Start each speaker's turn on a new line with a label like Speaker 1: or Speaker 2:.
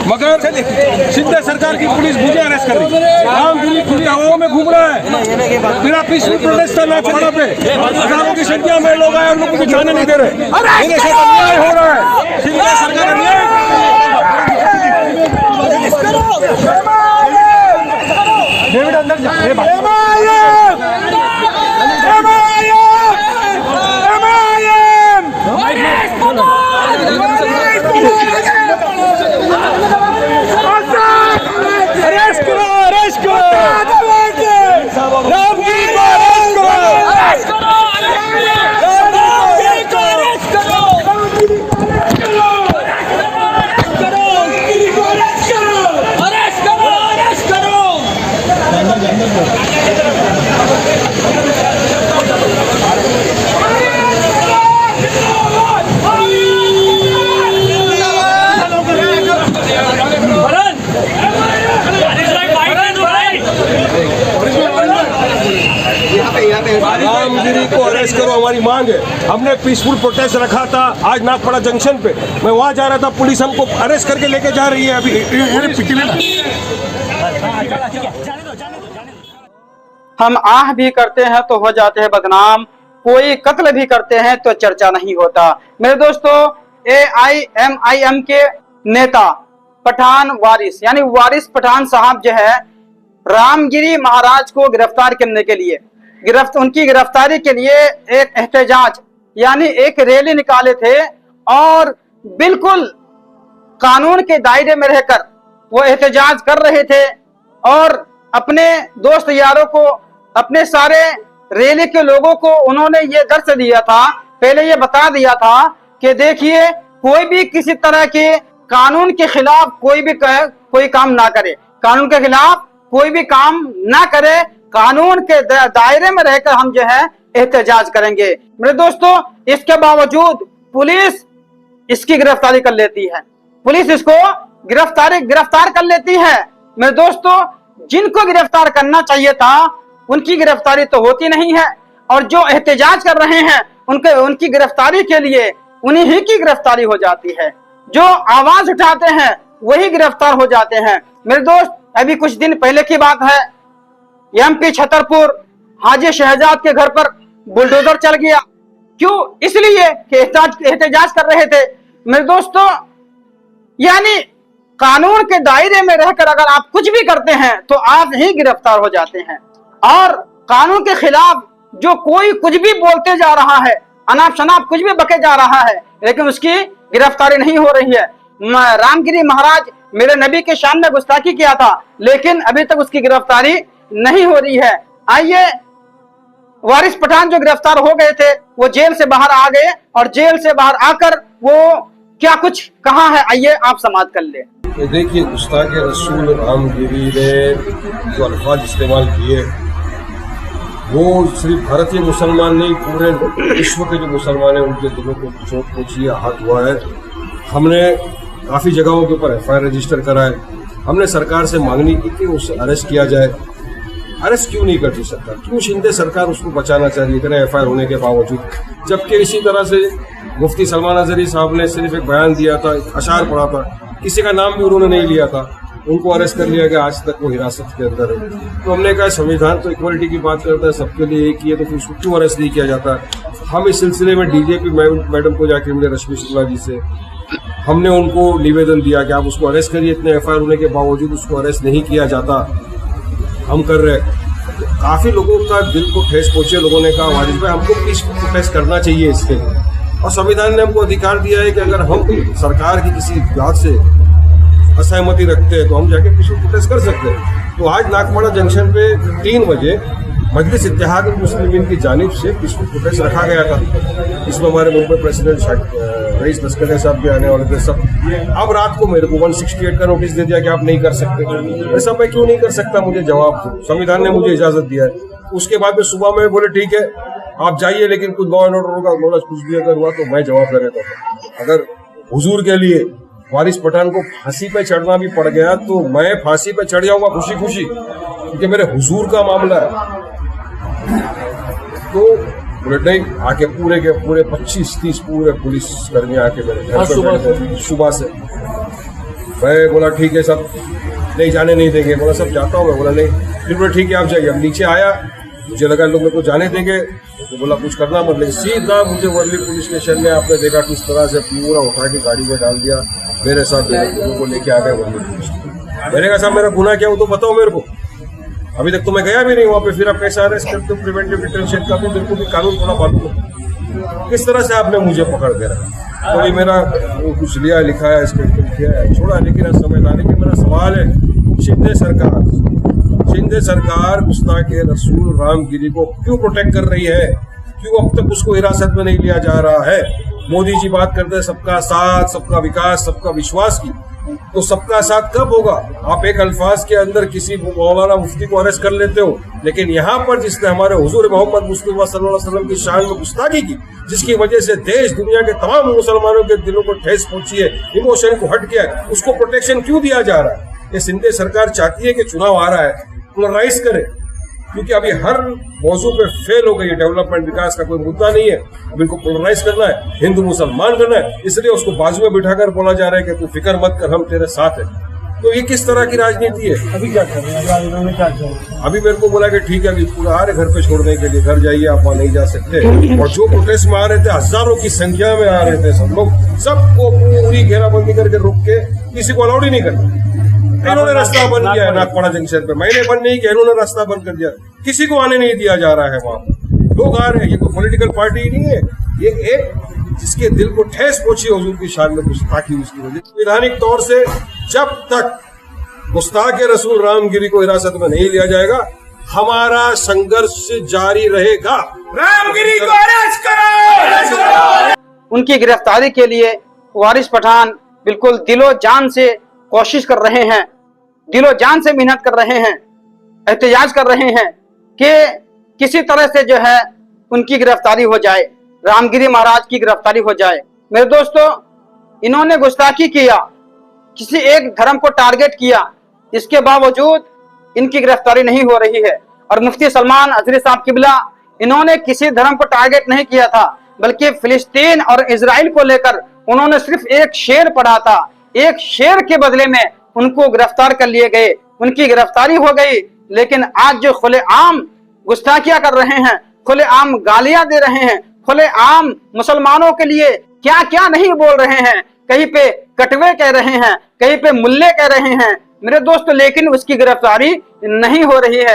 Speaker 1: मगर शिंदे सरकार की पुलिस मुझे अरेस्ट कर रही है। रामगिरी खुली हवाओं में घूम रहा है, बिना पीसफुल प्रोटेस्ट करना चलना पे हजारों की संख्या में लोग आए, उन लोगों को जाने नहीं दे रहे। मेरे साथ अन्याय हो रहा है, शिंदे सरकार अन्याय। डेविड अंदर जा। रामगिरी को अरेस्ट करो, हमारी मांग है। हमने पीसफुल प्रोटेस्ट रखा था आज नागपड़ा जंक्शन पे, मैं वहाँ जा रहा था, पुलिस हमको अरेस्ट करके लेके जा रही है अभी।
Speaker 2: हम आह भी करते हैं तो हो जाते हैं बदनाम, कोई कत्ल भी करते हैं तो चर्चा नहीं होता। मेरे दोस्तों, AIMIM के नेता पठान वारिस यानी वारिस पठान साहब जो है, रामगिरी महाराज को गिरफ्तार करने के लिए उनकी गिरफ्तारी के लिए एक एहतजाज यानी एक रैली निकाले थे और बिल्कुल कानून के दायरे में रहकर वो एहतजाज कर रहे थे और अपने दोस्त यारों को, अपने सारे रैली के लोगों को उन्होंने ये दर्श दिया था, पहले ये बता दिया था कि देखिए कोई भी किसी तरह के कानून के खिलाफ कोई काम ना करे, कानून के खिलाफ कोई भी काम ना करे, कानून के दायरे में रहकर हम जो है एहतजाज करेंगे। मेरे दोस्तों, इसके बावजूद पुलिस इसकी गिरफ्तारी कर लेती है, पुलिस इसको गिरफ्तार कर लेती है। मेरे दोस्तों, जिनको गिरफ्तार करना चाहिए था उनकी गिरफ्तारी तो होती नहीं है और जो एहतजाज कर रहे हैं उनकी गिरफ्तारी के लिए उन्हीं ही की गिरफ्तारी हो जाती है। जो आवाज उठाते हैं वही गिरफ्तार हो जाते हैं। मेरे दोस्त, अभी कुछ दिन पहले की बात है, MP छतरपुर हाजी शहजाद के घर पर बुलडोजर चल गया। क्यों? इसलिए कि एहतजाज कर रहे थे। मेरे दोस्तों, यानी कानून के दायरे में रहकर अगर आप कुछ भी करते हैं तो आप ही गिरफ्तार हो जाते हैं और कानून के खिलाफ जो कोई कुछ भी बोलते जा रहा है, अनाप शनाप कुछ भी बके जा रहा है, लेकिन उसकी गिरफ्तारी नहीं हो रही है। रामगिरी महाराज मेरे नबी के शान में गुस्ताखी किया था, लेकिन अभी तक उसकी गिरफ्तारी नहीं हो रही है। आइए, वारिस पठान जो गिरफ्तार हो गए थे वो जेल से बाहर आ गए और जेल से बाहर आकर वो क्या कुछ कहा है, आइए आप समाप्त कर ले।
Speaker 1: देखिए, गुस्ताख रसूल रामगिरी ने जो अल्फाज इस्तेमाल किए वो सिर्फ भारतीय मुसलमान नहीं, पूरे विश्व के जो मुसलमान हैं उनके दिलों को चोट पहुंची, आहत हुआ है। हमने काफ़ी जगहों के ऊपर FIR रजिस्टर कराए। हमने सरकार से मांगनी की कि उसे अरेस्ट किया जाए। अरेस्ट क्यों नहीं करती सरकार? क्यों शिंदे सरकार उसको बचाना चाह रही है इतने FIR होने के बावजूद? जबकि इसी तरह से मुफ्ती सलमान अजहरी साहब ने सिर्फ एक बयान दिया था, एक अशार पढ़ा था, किसी का नाम भी उन्होंने नहीं लिया था, उनको अरेस्ट कर लिया गया, आज तक वो हिरासत के अंदर है। तो हमने कहा संविधान तो इक्वलिटी की बात करता है, सबके लिए एक ही है, तो फिर उसको क्यों अरेस्ट नहीं किया जाता? हम इस सिलसिले में DGP मैडम को जाके मिले, रश्मि शुक्ला जी से, हमने उनको निवेदन दिया कि आप उसको अरेस्ट करिए, इतने FIR होने के बावजूद उसको अरेस्ट नहीं किया जाता। हम कर रहे, काफी लोगों का दिल को ठेस पहुंचे। लोगों ने कहा वारिस भाई हमको पीसफुल प्रोटेस्ट करना चाहिए इसके लिए, और संविधान ने हमको अधिकार दिया है कि अगर हम सरकार की किसी बात से असहमति रखते हैं तो हम जाके पीसफुल प्रोटेस्ट कर सकते हैं। तो आज नागपड़ा जंक्शन पे 3 बजे मजलिस इत्तेहाद मुस्लिमीन की जानिब से पीसफुल प्रोटेस्ट रखा गया था। इसमें हमारे मुंबई प्रेसिडेंट रईस लश्कर साहब भी आने वाले थे सब। अब रात को मेरे को 168 का नोटिस दे दिया कि आप नहीं कर सकते। ऐसा मैं क्यों नहीं कर सकता? मुझे जवाब दो, संविधान ने मुझे इजाजत दिया है। उसके बाद में सुबह में बोले ठीक है आप जाइए, लेकिन कुछ लॉ एंड ऑर्डर कुछ भी अगर हुआ तो मैं जवाब दे देता हूँ। अगर हुजूर के लिए वारिस पठान को फांसी पे चढ़ना भी पड़ गया तो मैं फांसी पे चढ़ जाऊंगा खुशी खुशी, क्योंकि मेरे हुजूर का मामला है। तो बोले नहीं, आके पूरे के पूरे 25-30 पूरे पुलिस कर्मी आके मेरे घर पर सुबह से मैं बोला ठीक है सब नहीं जाने नहीं देंगे, बोला सब जाता हूँ मैं, बोला नहीं, फिर बोला ठीक है आप जाइए। अब नीचे आया, मुझे लगा लोग मेरे को जाने देंगे, तो बोला कुछ करना मत, लेकिन सीधा मुझे वर्ली पुलिस स्टेशन में आपने देखा किस तरह से पूरा उठा के गाड़ी में डाल दिया, मेरे साथ लोगों को लेके आ गए वर्ली पुलिस। मैंने कहा साहब मेरा गुनाह क्या हो तो बताओ मेरे को, अभी तक तो मैं गया भी नहीं वहाँ पे, फिर आप कैसे अरेस्ट करते हो, प्रिवेंटिव डिटेंशन का भी मेरे को भी कानून थोड़ा मालूम है, किस तरह से आपने मुझे पकड़ के रखा। तो ये मेरा कुछ लिया लिखा है, स्टेटमेंट किया है, छोड़ा, लेकिन समझदारी के मेरा सवाल है, शिंदे सरकार गुस्ताखे रसूल रामगिरी को क्यों प्रोटेक्ट कर रही है, क्यों अब तक उसको हिरासत में नहीं लिया जा रहा है। मोदी जी बात करते हैं सबका साथ, सबका विकास, सबका विश्वास की, तो सबका साथ कब होगा? आप एक अल्फाज के अंदर किसी मौलाना मुफ्ती को अरेस्ट कर लेते हो, लेकिन यहाँ पर जिसने हमारे हुजूर मोहम्मद मुस्तफा सल्लल्लाहु अलैहि वसल्लम की शान में गुस्ताखी की, जिसकी वजह से देश दुनिया के तमाम मुसलमानों के दिलों को ठेस पहुंची है, इमोशन को हट गया है, उसको प्रोटेक्शन क्यों दिया जा रहा है? ये शिंदे सरकार चाहती है कि चुनाव आ रहा है पोलराइज करे, क्योंकि अभी हर मौजू पे फेल हो गई है, डेवलपमेंट विकास का कोई मुद्दा नहीं है, अब इनको पोलराइज करना है, हिंदू मुसलमान करना है, इसलिए उसको बाजू में बिठाकर बोला जा रहा है कि तू फिक्र मत कर, हम तेरे साथ है। तो ये किस तरह की राजनीति है?
Speaker 3: अभी क्या कर रहे हैं, इन्होंने क्या किया?
Speaker 1: अभी मेरे को बोला कि ठीक है अभी पूरा आ रहे घर पे छोड़ने के लिए, घर जाइए आप वहाँ नहीं जा सकते। और जो प्रोटेस्ट में आ रहे थे, हजारों की संख्या में आ रहे थे सब लोग, सबको पूरी घेराबंदी करके रोक के, किसी को अलाउड ही नहीं करना। इन्होंने रास्ता बंद किया है नागपाड़ा जंक्शन पे, मैंने बंद नहीं किया, इन्होंने रास्ता बंद कर दिया, किसी को आने नहीं दिया जा रहा है वहाँ। लोग आ रहे हैं, ये कोई पॉलिटिकल पार्टी ही नहीं है, ये एक जिसके दिल को ठेस पहुंची हुजूर की शान में गुस्ताखी उसकी वजह। संवैधानिक तौर से जब तक गुस्ताखे रसूल रामगिरी को हिरासत में नहीं लिया जाएगा, हमारा संघर्ष जारी रहेगा। रामगिरी को अरेस्ट करो।
Speaker 2: उनकी गिरफ्तारी के लिए वारिस पठान बिल्कुल दिलो जान से कोशिश कर रहे हैं, दिलो जान से मेहनत कर रहे हैं, एहतिजाज कर रहे हैं कि किसी तरह से जो है उनकी गिरफ्तारी हो जाए, रामगिरी महाराज की गिरफ्तारी हो जाए। मेरे दोस्तों, इन्होंने गुस्ताखी किया, किसी एक धर्म को टारगेट किया, इसके बावजूद इनकी गिरफ्तारी नहीं हो रही है। और मुफ्ती सलमान अजहरी साहब किबला, इन्होंने किसी धर्म को टारगेट नहीं किया था, बल्कि फिलिस्तीन और इजराइल को लेकर उन्होंने सिर्फ एक शेर पढ़ा था, एक शेर के बदले में उनको गिरफ्तार कर लिए गए, उनकी गिरफ्तारी हो गई। लेकिन आज जो खुलेआम गुस्ताखियां कर रहे हैं, खुलेआम गालियां दे रहे हैं, खुलेआम मुसलमानों के लिए क्या क्या नहीं बोल रहे हैं, कहीं पे कटवे कह रहे हैं, कहीं पे मुल्ले कह रहे हैं मेरे दोस्त, लेकिन उसकी गिरफ्तारी नहीं हो रही है।